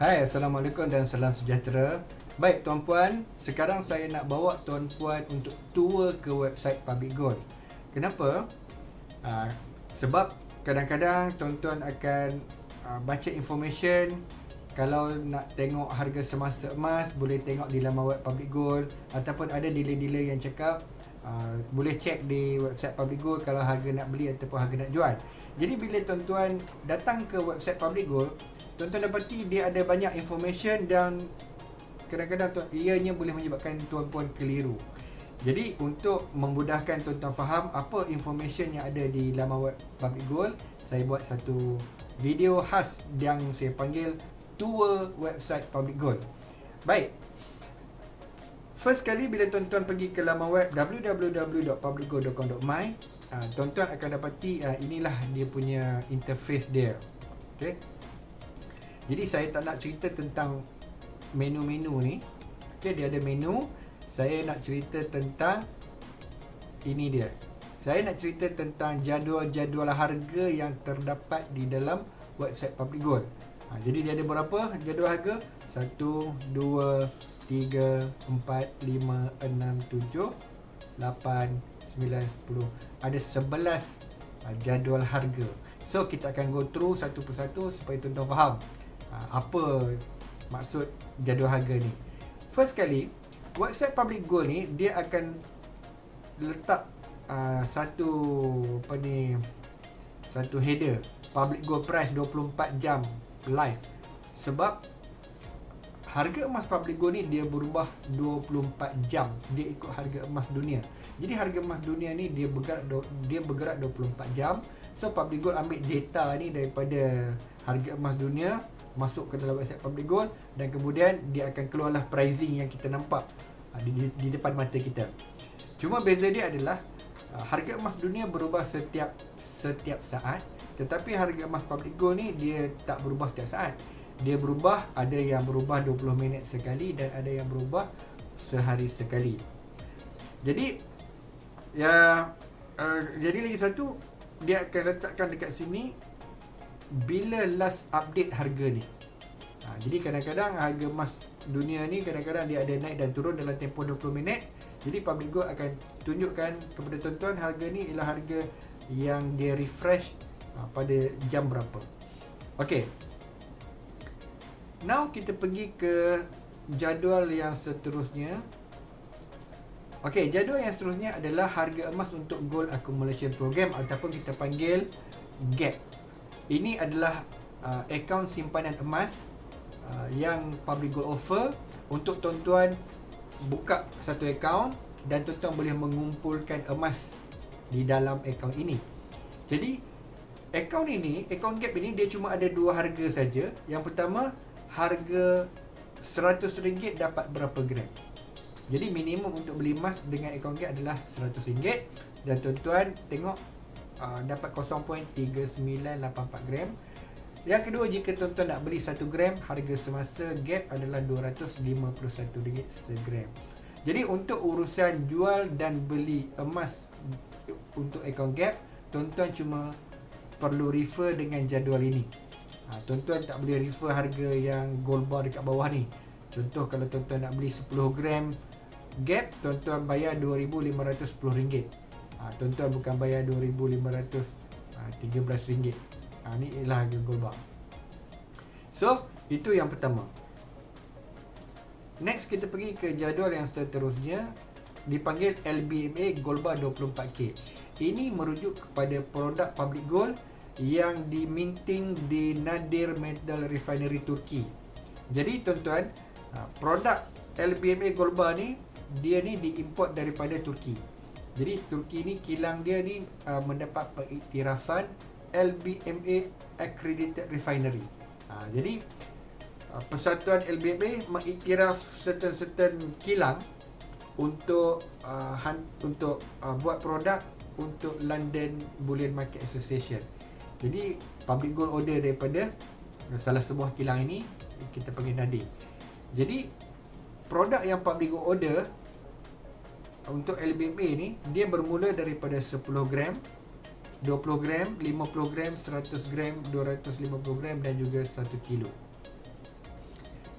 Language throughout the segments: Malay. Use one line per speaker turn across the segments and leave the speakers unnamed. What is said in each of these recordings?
Hai, Assalamualaikum dan salam sejahtera. Baik tuan-puan, sekarang saya nak bawa tuan-puan untuk tour ke website Public Gold. Kenapa? Sebab kadang-kadang tuan-tuan akan baca information. Kalau nak tengok harga semasa emas, boleh tengok di laman web Public Gold. Ataupun ada dealer-dealer yang cakap boleh cek di website Public Gold kalau harga nak beli ataupun harga nak jual. Jadi bila tuan-tuan datang ke website Public Gold, tuan-tuan dapati dia ada banyak information dan kadang-kadang ianya boleh menyebabkan tuan-puan keliru. Jadi untuk memudahkan tuan-tuan faham apa information yang ada di laman web Public Gold, saya buat satu video khas yang saya panggil tour website Public Gold. Baik. First kali bila tuan-tuan pergi ke laman web www.publicgold.com.my, tuan-tuan akan dapati inilah dia punya interface dia. Okey. Jadi saya tak nak cerita tentang menu-menu ni. Okey, dia ada menu. Saya nak cerita tentang ini dia. Saya nak cerita tentang jadual-jadual harga yang terdapat di dalam website Public Gold. Jadi dia ada berapa jadual harga? 1, 2, 3, 4, 5, 6, 7, 8, 9, 10. Ada 11 jadual harga. So kita akan go through satu persatu supaya tuan-tuan faham apa maksud jadual harga ni. First kali, website Public Gold ni dia akan letak satu header, Public Gold price 24 jam live. Sebab harga emas Public Gold ni dia berubah 24 jam. Dia ikut harga emas dunia. Jadi harga emas dunia ni dia bergerak 24 jam. So Public Gold ambil data ni daripada harga emas dunia, masuk ke dalam website Public Gold, dan kemudian dia akan keluarlah pricing yang kita nampak di depan mata kita. Cuma beza dia adalah harga emas dunia berubah setiap saat, tetapi harga emas Public Gold ni dia tak berubah setiap saat. Dia berubah, ada yang berubah 20 minit sekali dan ada yang berubah sehari sekali. Jadi jadi lagi satu, dia akan letakkan dekat sini bila last update harga ni. Jadi kadang-kadang harga emas dunia ni kadang-kadang dia ada naik dan turun dalam tempoh 20 minit. Jadi Public Gold akan tunjukkan kepada tuan-tuan harga ni ialah harga yang dia refresh pada jam berapa. Okey. Now kita pergi ke jadual yang seterusnya. Okey, jadual yang seterusnya adalah harga emas untuk Gold Accumulation Program ataupun kita panggil GAP. Ini adalah akaun simpanan emas yang Public Gold offer untuk tuan-tuan buka satu akaun dan tuan-tuan boleh mengumpulkan emas di dalam akaun ini. Jadi akaun GAP ini dia cuma ada dua harga saja. Yang pertama, harga RM100 dapat berapa gram. Jadi minimum untuk beli emas dengan akaun GAP adalah RM100 dan tuan-tuan tengok dapat 0.3984 gram. Yang kedua, jika tuan-tuan nak beli 1 gram, harga semasa GAP adalah RM251 segram. Jadi untuk urusan jual dan beli emas untuk akaun GAP, tuan-tuan cuma perlu refer dengan jadual ini. Tuan-tuan tak boleh refer harga yang gold bar dekat bawah ni. Contoh, kalau tuan-tuan nak beli 10 gram GAP, tuan-tuan bayar RM2,510. Tuan-tuan bukan bayar RM2,513. Ni ialah harga gold bar. So, itu yang pertama. Next, kita pergi ke jadual yang seterusnya, dipanggil LBMA Gold Bar 24K. Ini merujuk kepada produk Public Gold yang diminting di Nadir Metal Refinery Turki. Jadi tuan-tuan, produk LBMA Gold Bar ni dia ni diimport daripada Turki. Jadi Turki ni, kilang dia ni mendapat pengiktirafan LBMA Accredited Refinery. Jadi persatuan LBMA mengiktiraf certain kilang untuk buat produk untuk London Bullion Market Association. Jadi Public Gold order daripada salah sebuah kilang ini, kita panggil Nadir. Jadi produk yang Public Gold order untuk LBMA ni, dia bermula daripada 10 gram, 20 gram, 50 gram, 100 gram, 250 gram dan juga 1 kilo.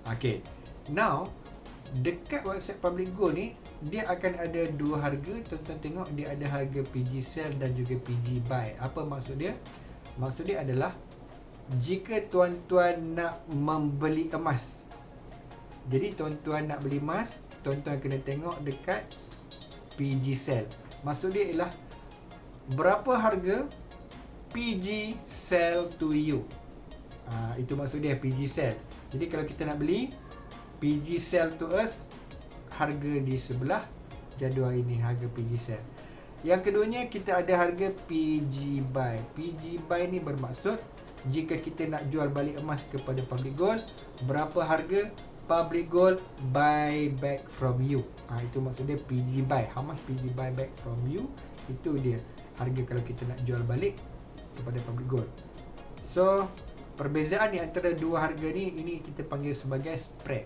Okay, now dekat website Public Gold ni dia akan ada dua harga. Tuan-tuan tengok dia ada harga PG Sell dan juga PG Buy. Apa maksud dia? Maksud dia adalah jika tuan-tuan nak membeli emas, jadi tuan-tuan nak beli emas, tuan-tuan kena tengok dekat PG Sell. Maksud dia ialah berapa harga PG Sell to you. Itu maksud dia PG Sell. Jadi kalau kita nak beli, PG Sell to us, harga di sebelah jadual ini, harga PG Sell. Yang keduanya kita ada harga PG Buy. PG Buy ni bermaksud jika kita nak jual balik emas kepada Public Gold, berapa harga Public Gold buy back from you. Itu maksud dia PG Buy. How much PG buy back from you? Itu dia harga kalau kita nak jual balik kepada Public Gold. So perbezaan di antara dua harga ni, ini kita panggil sebagai spread.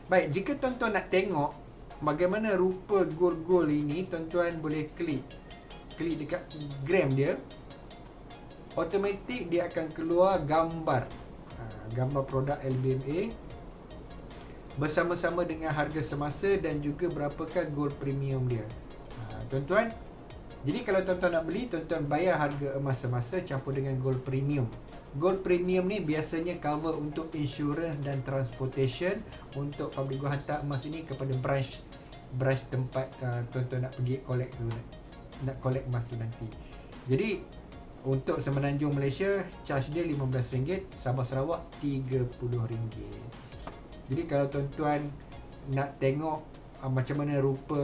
Baik, jika tuan-tuan nak tengok bagaimana rupa gold-gold ini, tuan-tuan boleh klik dekat gram dia. Automatik dia akan keluar gambar gambar produk LBMA bersama-sama dengan harga semasa dan juga berapakah gold premium dia. Tuan-tuan, jadi kalau tuan-tuan nak beli, tuan-tuan bayar harga emas semasa campur dengan gold premium. Gold premium ni biasanya cover untuk insurance dan transportation untuk Public Gold hantar emas ini kepada branch tempat tuan-tuan nak pergi collect dulu, nak collect emas tu nanti. Jadi untuk Semenanjung Malaysia charge dia RM15, Sabah Sarawak RM30. Jadi kalau tuan-tuan nak tengok macam mana rupa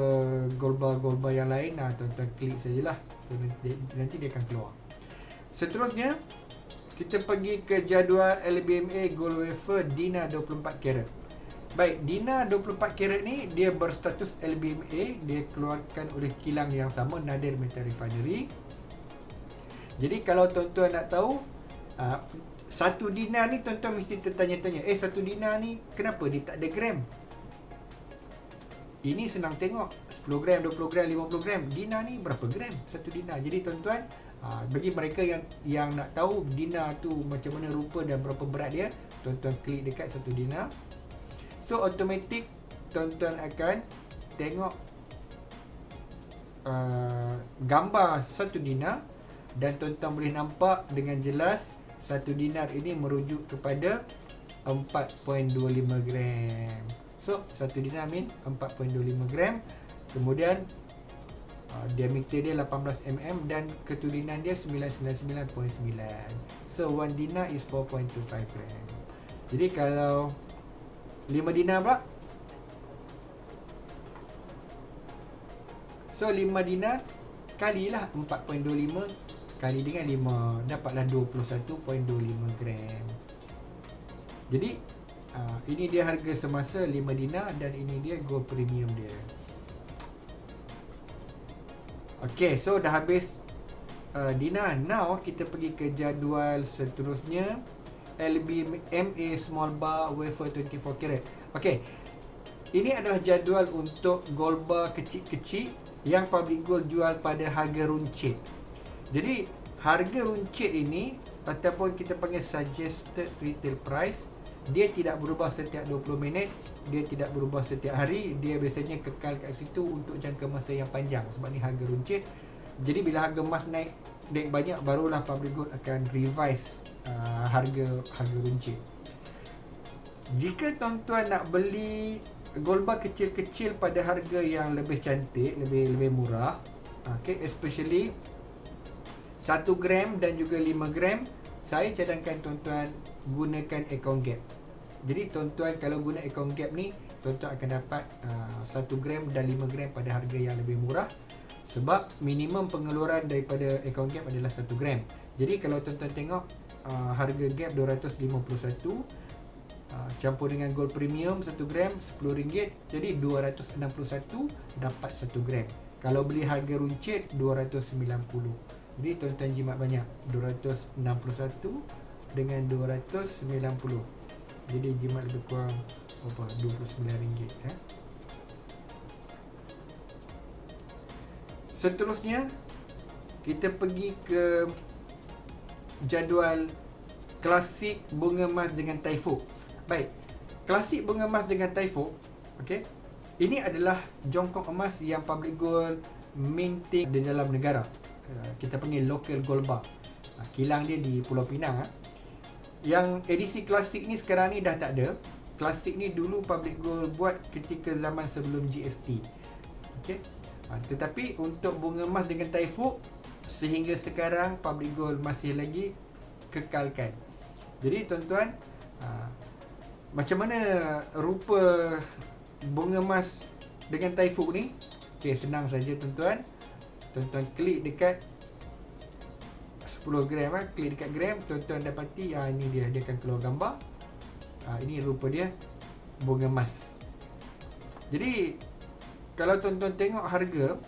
gold bar yang lain, tuan-tuan klik sajalah, nanti dia akan keluar. Seterusnya kita pergi ke jadual LBMA Gold Wafer Dina 24 karat. Baik, Dina 24 karat ni dia berstatus LBMA, dia keluarkan oleh kilang yang sama, Nadir Metal Refinery. Jadi kalau tuan-tuan nak tahu satu dinar ni, tuan-tuan mesti tertanya-tanya, satu dinar ni kenapa dia tak ada gram? Ini senang tengok, 10 gram, 20 gram, 50 gram. Dinar ni berapa gram? Satu dinar. Jadi tuan-tuan, bagi mereka yang nak tahu dinar tu macam mana rupa dan berapa berat dia, tuan-tuan klik dekat satu dinar. So automatik tuan-tuan akan tengok gambar satu dinar, dan tuan-tuan boleh nampak dengan jelas satu dinar ini merujuk kepada 4.25 gram. So satu dinar mean 4.25 gram. Kemudian diameter dia 18 mm dan ketulinan dia 999.9. So 1 dinar is 4.25 gram. Jadi kalau 5 dinar pula, so 5 dinar kalilah 4.25 kali dengan 5, dapatlah 21.25 gram. Jadi ini dia harga semasa 5 dinar dan ini dia gold premium dia. Okay, so dah habis dinar. Now kita pergi ke jadual seterusnya, LBMA Small Bar Wafer 24 karat. Okay, ini adalah jadual untuk gold bar kecil-kecil yang Public Gold jual pada harga runcit. Jadi harga runcit ini ataupun kita panggil suggested retail price, dia tidak berubah setiap 20 minit, dia tidak berubah setiap hari, dia biasanya kekal kat situ untuk jangka masa yang panjang sebab ni harga runcit. Jadi bila harga emas naik banyak, barulah Public Gold akan revise harga runcit. Jika tuan-tuan nak beli gold bar kecil-kecil pada harga yang lebih cantik, lebih murah, okay, especially 1 gram dan juga 5 gram, saya cadangkan tuan-tuan gunakan account gap. Jadi tuan-tuan kalau guna account gap ni, tuan-tuan akan dapat 1 gram dan 5 gram pada harga yang lebih murah, sebab minimum pengeluaran daripada account gap adalah 1 gram. Jadi kalau tuan-tuan tengok harga gap 251 campur dengan gold premium 1 gram RM10, jadi 261 dapat 1 gram. Kalau beli harga runcit 290. Jadi tuan-tuan jimat banyak, 261 dengan 290. Jadi jimat lebih kurang RM29 ya. Seterusnya kita pergi ke jadual klasik bunga emas dengan Taifo. Baik, Klasik bunga emas dengan Taifuk, okey. Ini adalah jongkok emas yang public gold minting di dalam negara. Kita panggil local gold bar. Kilang dia di Pulau Pinang. Yang edisi klasik ni sekarang ni dah tak ada. Klasik ni dulu public gold buat ketika zaman sebelum GST. Okey. Tetapi untuk bunga emas dengan Taifuk, sehingga sekarang public gold masih lagi kekalkan. Jadi tuan-tuan, macam mana rupa bunga emas dengan Taifuk ni? Okey, senang saja tuan-tuan. Tuan-tuan klik dekat 10 gram, klik dekat gram, tuan-tuan dapati ini dia akan keluar gambar. Ini rupa dia bunga emas. Jadi kalau tuan-tuan tengok harga,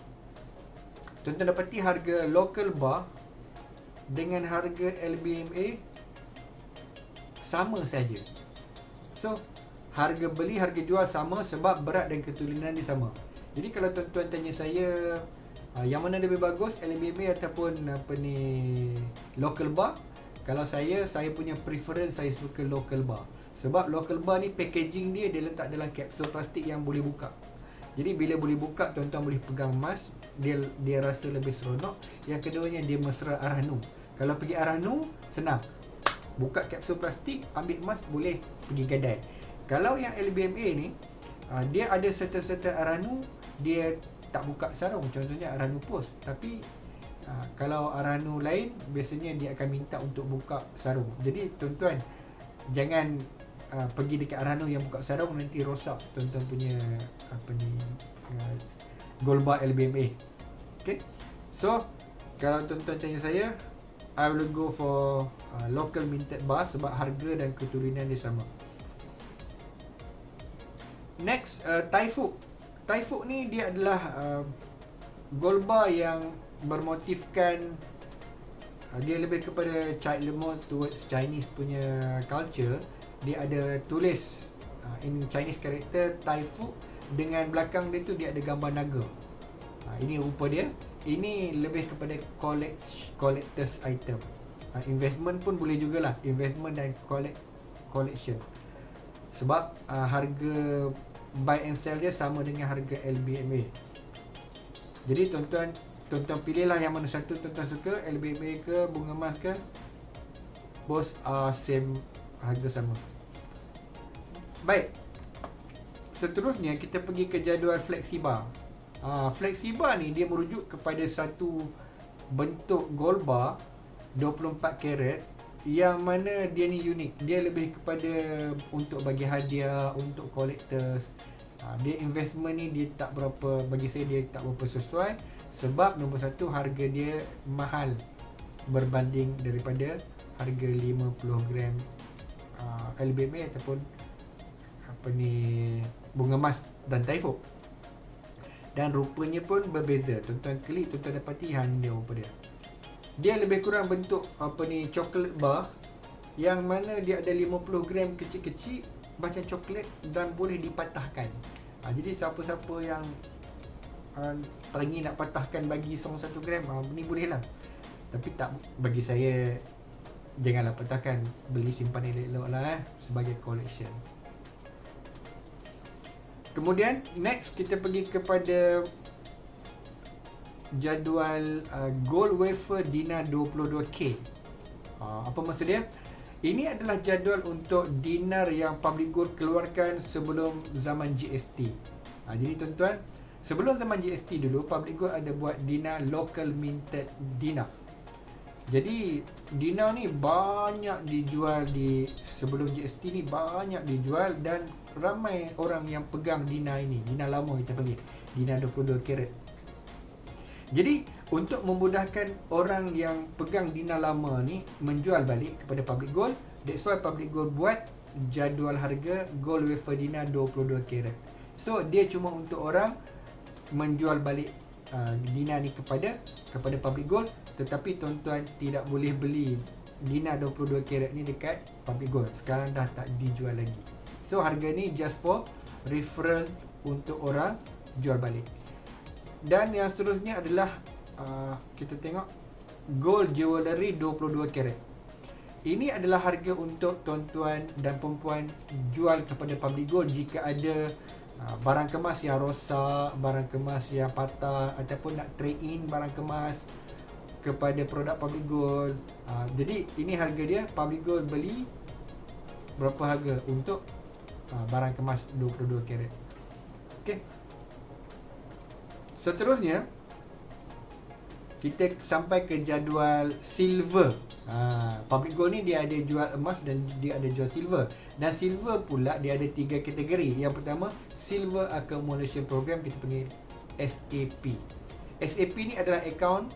tuan-tuan dapati harga local bar dengan harga LBMA sama saja. So, harga beli, harga jual sama sebab berat dan keturunan dia sama. Jadi kalau tuan-tuan tanya saya, yang mana lebih bagus, LBMA ataupun local bar? Kalau saya punya preference, saya suka local bar. Sebab local bar ni packaging dia letak dalam kapsul plastik yang boleh buka. Jadi bila boleh buka, tuan-tuan boleh pegang emas, dia rasa lebih seronok. Yang keduanya, dia mesra arah nu. Kalau pergi arah nu, senang. Buka kapsul plastik, ambil emas, boleh pergi gadai. Kalau yang LBMA ni, dia ada serta-serta arah nu, dia tak buka sarung. Contohnya arah nu post. Tapi kalau arah nu lain, biasanya dia akan minta untuk buka sarung. Jadi tuan-tuan, jangan pergi dekat arah nu yang buka sarung, nanti rosak tuan-tuan punya gold bar LBMA. Okay. So kalau tuan-tuan tanya saya, I will go for local minted bar sebab harga dan keturunan dia sama. Next, Taifuk. Taifuk ni dia adalah gold bar yang bermotifkan, dia lebih kepada more towards Chinese punya culture. Dia ada tulis in Chinese character Taifuk, dengan belakang dia tu dia ada gambar naga. Ini rupa dia. Ini lebih kepada collectors item. Investment pun boleh jugalah, investment dan collection. Sebab harga buy and sell dia sama dengan harga LBMA. Jadi tuan-tuan pilihlah yang mana satu tuan-tuan suka, LBMA ke bunga emas ke, both same, harga sama. Baik, seterusnya kita pergi ke jadual Flexibar. Flexibar ni dia merujuk kepada satu bentuk gold bar 24 karat yang mana dia ni unik. Dia lebih kepada untuk bagi hadiah, untuk collectors. Dia investment ni dia tak berapa, bagi saya dia tak berapa sesuai. Sebab nombor satu, harga dia mahal berbanding daripada harga 50 gram LBMA ataupun bunga emas dan Taifuk. Dan rupanya pun berbeza. Tuan-tuan klik, tuan-tuan dapati dia rupa dia. Dia lebih kurang bentuk coklat bar, yang mana dia ada 50 gram kecil-kecil macam coklat dan boleh dipatahkan. Jadi siapa-siapa yang teringin nak patahkan bagi seorang 1 gram, ni boleh lah. Tapi tak, bagi saya janganlah patahkan, beli simpan elok-elok lah sebagai collection. Kemudian next kita pergi kepada jadual gold wafer dinar 22K. Apa maksud dia? Ini adalah jadual untuk dinar yang public gold keluarkan sebelum zaman GST. Jadi tuan-tuan, sebelum zaman GST dulu, public gold ada buat dinar local minted dinar. Jadi dinar ni banyak dijual sebelum GST ni, banyak dijual dan ramai orang yang pegang dinar ini. Dinar lama kita panggil, dinar 22 karat. Jadi untuk memudahkan orang yang pegang dinar lama ni menjual balik kepada public gold, that's why public gold buat jadual harga gold wafer dinar 22 karat. So dia cuma untuk orang menjual balik dinar ni kepada public gold, tetapi tuan-tuan tidak boleh beli dinar 22 karat ni dekat public gold. Sekarang dah tak dijual lagi. So harga ni just for referral untuk orang jual balik. Dan yang seterusnya adalah kita tengok gold jewellery 22 karat. Ini adalah harga untuk tuan-tuan dan perempuan jual kepada Public Gold jika ada barang kemas yang rosak, barang kemas yang patah, ataupun nak trade in barang kemas kepada produk Public Gold. Jadi ini harga dia. Public Gold beli berapa harga untuk barang kemas 22 karat. Okey. Seterusnya kita sampai ke jadual silver. Public Gold ni dia ada jual emas dan dia ada jual silver. Dan silver pula dia ada 3 kategori. Yang pertama, Silver Accumulation Program, kita panggil SAP. SAP ni adalah akaun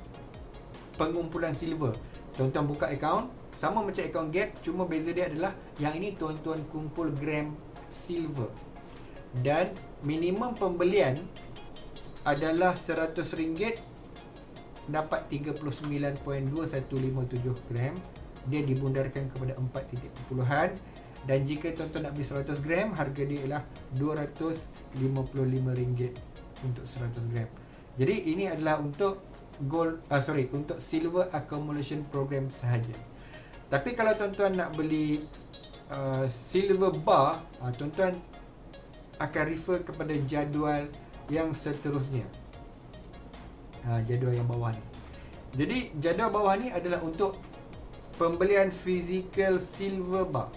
pengumpulan silver. Tuan-tuan buka akaun sama macam akaun Gap, cuma beza dia adalah yang ini tuan-tuan kumpul gram silver. Dan minimum pembelian adalah RM100, dapat 39.2157 gram. Dia dibundarkan kepada 4 titik perpuluhan. Dan jika tuan-tuan nak beli 100 gram, harga dia ialah RM255 untuk 100 gram. Jadi ini adalah untuk untuk Silver Accumulation Program sahaja. Tapi kalau tuan-tuan nak beli silver bar, tuan-tuan akan refer kepada jadual yang seterusnya. Jadual yang bawah ni. Jadi jadual bawah ni adalah untuk pembelian physical silver bar.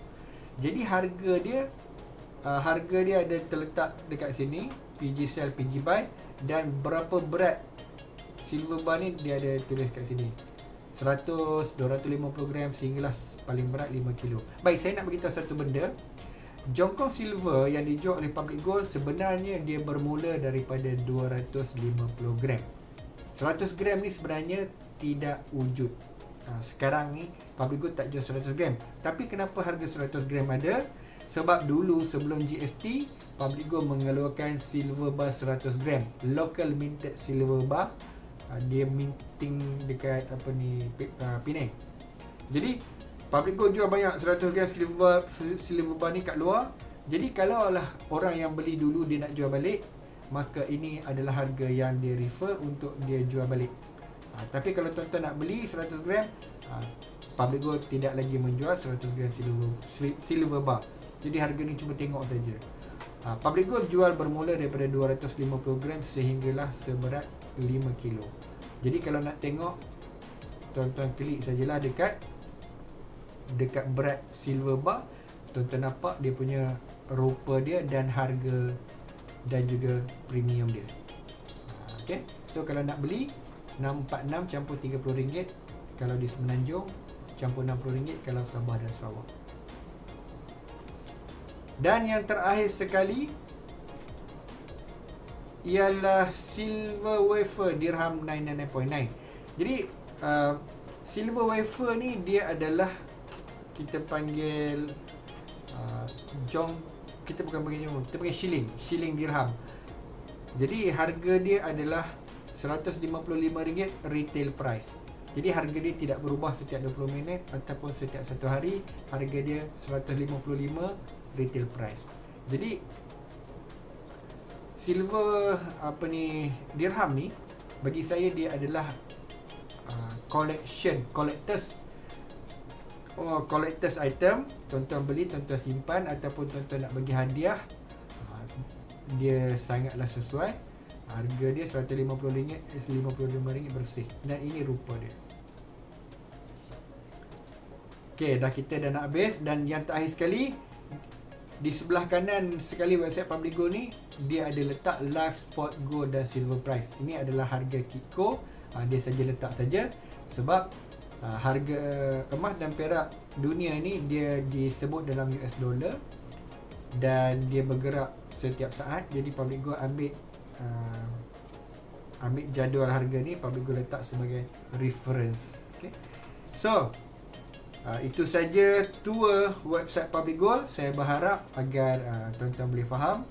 Jadi harga dia ada terletak dekat sini, PG sell, PG buy, dan berapa berat silver bar ni dia ada tulis kat sini. 100, 250 gram sehinggalah paling berat 5 kilo. Baik, saya nak beritahu satu benda. Jongkong silver yang dijual oleh Public Gold sebenarnya dia bermula daripada 250 gram. 100 gram ni sebenarnya tidak wujud. Sekarang ni Public Gold tak jual 100 gram. Tapi kenapa harga 100 gram ada? Sebab dulu sebelum GST, Public Gold mengeluarkan silver bar 100 gram, local minted silver bar. Dia minting dekat Penang. Jadi Public Gold jual banyak 100 gram silver bar ni kat luar. Jadi kalau lah orang yang beli dulu dia nak jual balik, maka ini adalah harga yang dia refer untuk dia jual balik. Tapi kalau tuan-tuan nak beli 100 gram, Public Gold tidak lagi menjual 100 gram silver bar. Jadi harga ni cuma tengok saja. Public Gold jual bermula daripada 250 gram sehinggalah seberat 5 kilo. Jadi kalau nak tengok, tuan-tuan klik sajalah dekat berat silver bar. Tuan-tuan nampak dia punya rupa dia dan harga dan juga premium dia. Okay. So kalau nak beli 646 campur RM30. Kalau di Semenanjung campur RM60 kalau Sabah dan Sarawak. Dan yang terakhir sekali ialah silver wafer dirham 99.9. Jadi silver wafer ni dia adalah kita panggil kita bukan panggil jong, kita panggil shilling dirham. Jadi harga dia adalah RM155 retail price. Jadi harga dia tidak berubah setiap 20 minit ataupun setiap 1 hari. Harga dia RM155 retail price. Jadi silver dirham ni bagi saya dia adalah collectors item. Tuan-tuan beli, tuan-tuan simpan ataupun tuan-tuan nak bagi hadiah, dia sangatlah sesuai. Harga dia RM155 bersih. Dan ini rupa dia. Okey, kita dah nak habis. Dan yang terakhir sekali, di sebelah kanan sekali website Public Gold ni, dia ada letak live spot gold dan silver price. Ini adalah harga Kiko. Dia saja letak saja. Sebab harga emas dan perak dunia ni dia disebut dalam US dollar dan dia bergerak setiap saat. Jadi Public Gold ambil jadual harga ni, Public Gold letak sebagai reference. Okay. So itu saja tour website Public Gold. Saya berharap agar tuan-tuan boleh faham.